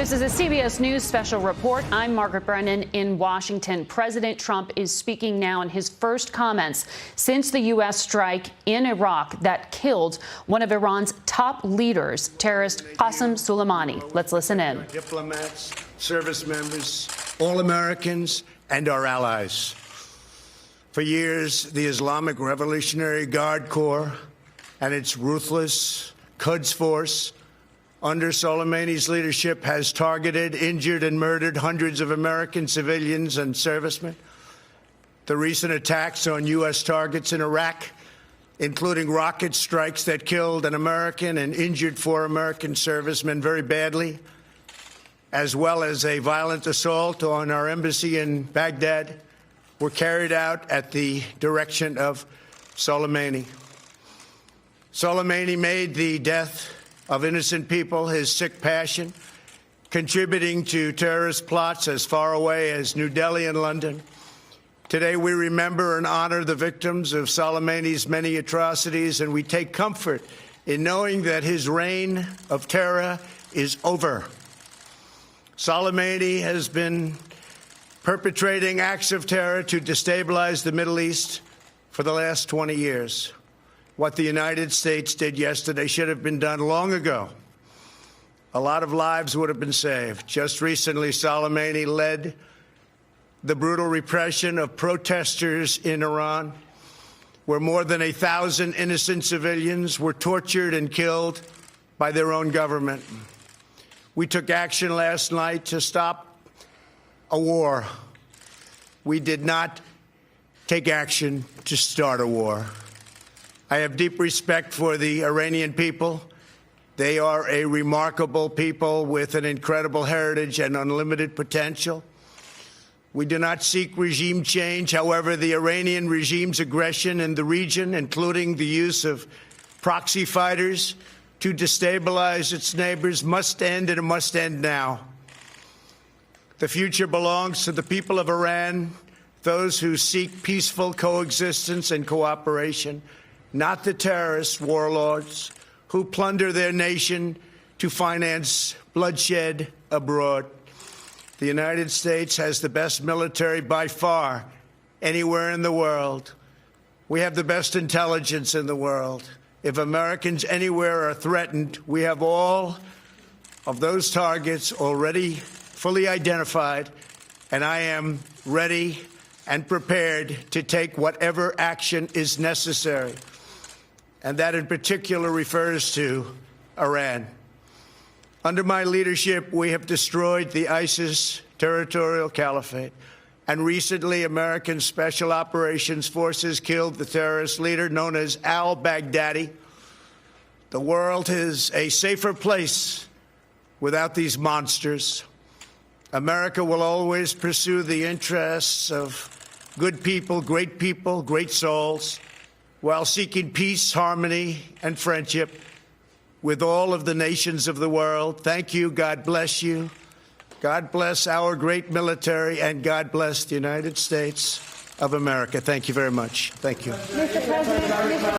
This is a CBS News special report. I'm Margaret Brennan in Washington. President Trump is speaking now in his first comments since the U.S. strike in Iraq that killed one of Iran's top leaders, terrorist Qasem Soleimani. Let's listen in. Diplomats, service members, all Americans, and our allies. For years, the Islamic Revolutionary Guard Corps and its ruthless Quds Force under Soleimani's leadership has targeted, injured, and murdered hundreds of American civilians and servicemen. The recent attacks on U.S. targets in Iraq, including rocket strikes that killed an American and injured 4 American servicemen very badly, as well as a violent assault on our embassy in Baghdad, were carried out at the direction of Soleimani. Soleimani made the death of innocent people his sick passion, contributing to terrorist plots as far away as New Delhi and London. Today, we remember and honor the victims of Soleimani's many atrocities, and we take comfort in knowing that his reign of terror is over. Soleimani has been perpetrating acts of terror to destabilize the Middle East for the last 20 years. What the United States did yesterday should have been done long ago. A lot of lives would have been saved. Just recently, Soleimani led the brutal repression of protesters in Iran, where more than 1,000 innocent civilians were tortured and killed by their own government. We took action last night to stop a war. We did not take action to start a war. I have deep respect for the Iranian people. They are a remarkable people with an incredible heritage and unlimited potential. We do not seek regime change. However, the Iranian regime's aggression in the region, including the use of proxy fighters to destabilize its neighbors, must end, and it must end now. The future belongs to the people of Iran, those who seek peaceful coexistence and cooperation, not the terrorist warlords who plunder their nation to finance bloodshed abroad. The United States has the best military by far anywhere in the world. We have the best intelligence in the world. If Americans anywhere are threatened, we have all of those targets already fully identified, and I am ready and prepared to take whatever action is necessary. And that in particular refers to Iran. Under my leadership, we have destroyed the ISIS territorial caliphate. And recently, American Special Operations Forces killed the terrorist leader known as al-Baghdadi. The world is a safer place without these monsters. America will always pursue the interests of good people, great souls, while seeking peace, harmony, and friendship with all of the nations of the world. Thank you. God bless you. God bless our great military, and God bless the United States of America. Thank you very much. Thank you.